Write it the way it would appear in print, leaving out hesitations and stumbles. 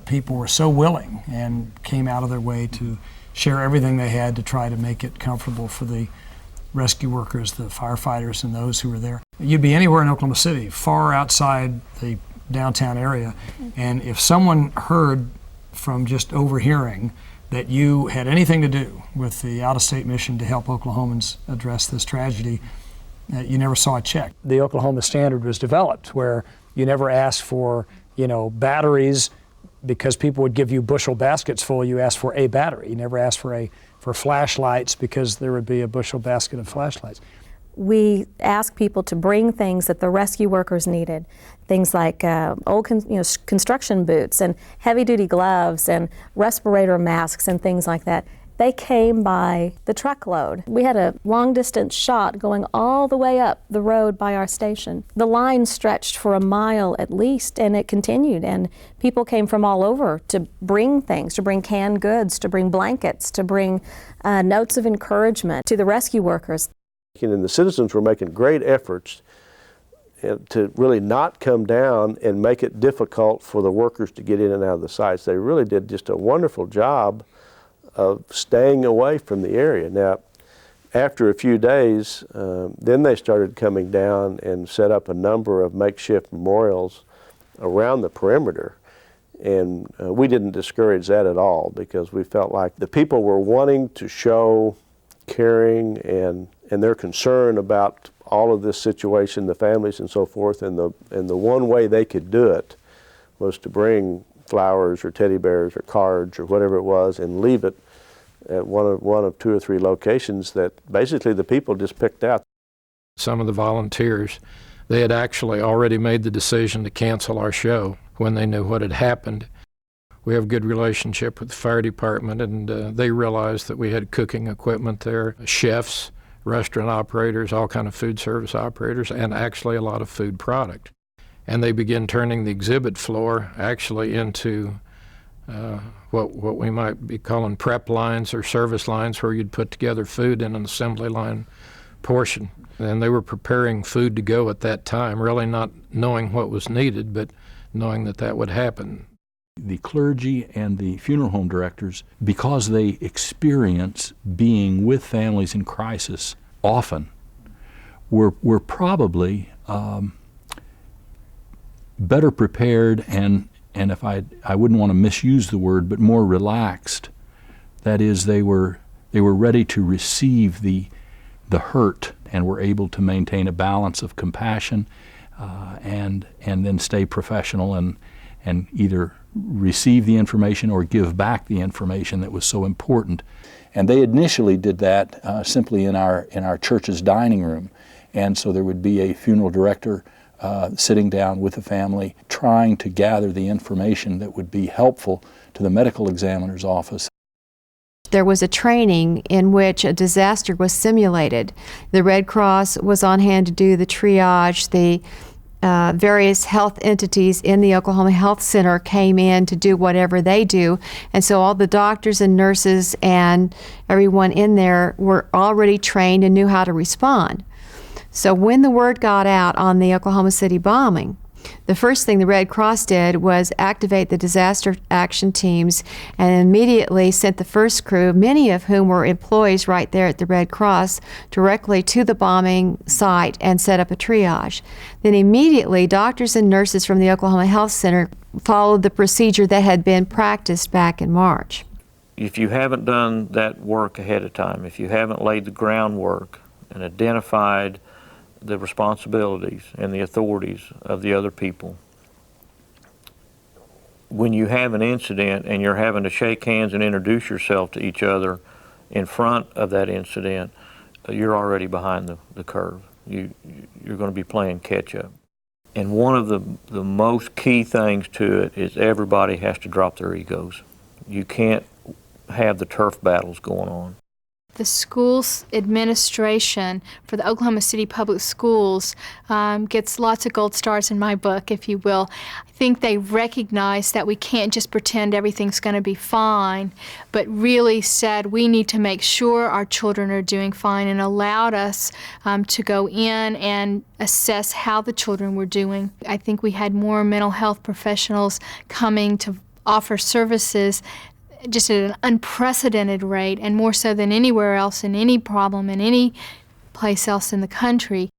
people were so willing and came out of their way to share everything they had to try to make it comfortable for the rescue workers, the firefighters, and those who were there. You'd be anywhere in Oklahoma City, far outside the downtown area, and if someone heard from just overhearing that you had anything to do with the out-of-state mission to help Oklahomans address this tragedy, you never saw a check. The Oklahoma Standard was developed where you never asked for, batteries because people would give you bushel baskets full. You asked for a battery. You never asked for flashlights because there would be a bushel basket of flashlights. We asked people to bring things that the rescue workers needed, things like old construction boots and heavy-duty gloves and respirator masks and things like that. They came by the truckload. We had a long-distance shot going all the way up the road by our station. The line stretched for a mile at least, and it continued, and people came from all over to bring things, to bring canned goods, to bring blankets, to bring notes of encouragement to the rescue workers. And the citizens were making great efforts to really not come down and make it difficult for the workers to get in and out of the sites. They really did just a wonderful job of staying away from the area. Now, after a few days, then they started coming down and set up a number of makeshift memorials around the perimeter. And we didn't discourage that at all because we felt like the people were wanting to show caring and their concern about all of this situation, the families and so forth, and the one way they could do it was to bring flowers or teddy bears or cards or whatever it was and leave it at one of two or three locations that basically the people just picked out. Some of the volunteers, they had actually already made the decision to cancel our show when they knew what had happened. We have a good relationship with the fire department, and they realized that we had cooking equipment there, chefs, restaurant operators, all kind of food service operators, and actually a lot of food product. And they began turning the exhibit floor actually into what we might be calling prep lines or service lines, where you'd put together food in an assembly line portion. And they were preparing food to go at that time, really not knowing what was needed, but knowing that that would happen. The clergy and the funeral home directors, because they experience being with families in crisis often, were probably better prepared and if I wouldn't want to misuse the word, but more relaxed. That is, they were ready to receive the hurt and were able to maintain a balance of compassion and then stay professional and either receive the information or give back the information that was so important. And they initially did that simply in our church's dining room. And so there would be a funeral director sitting down with the family, trying to gather the information that would be helpful to the medical examiner's office. There was a training in which a disaster was simulated. The Red Cross was on hand to do the triage. The various health entities in the Oklahoma Health Center came in to do whatever they do. And so all the doctors and nurses and everyone in there were already trained and knew how to respond. So when the word got out on the Oklahoma City bombing, the first thing the Red Cross did was activate the disaster action teams and immediately sent the first crew, many of whom were employees right there at the Red Cross, directly to the bombing site and set up a triage. Then immediately doctors and nurses from the Oklahoma Health Center followed the procedure that had been practiced back in March. If you haven't done that work ahead of time, if you haven't laid the groundwork and identified the responsibilities and the authorities of the other people, when you have an incident and you're having to shake hands and introduce yourself to each other in front of that incident, you're already behind the curve. You're going to be playing catch up. And one of the most key things to it is everybody has to drop their egos. You can't have the turf battles going on. The school's administration for the Oklahoma City Public Schools gets lots of gold stars in my book, if you will. I think they recognize that we can't just pretend everything's going to be fine, but really said we need to make sure our children are doing fine and allowed us to go in and assess how the children were doing. I think we had more mental health professionals coming to offer services just at an unprecedented rate, and more so than anywhere else in any problem in any place else in the country.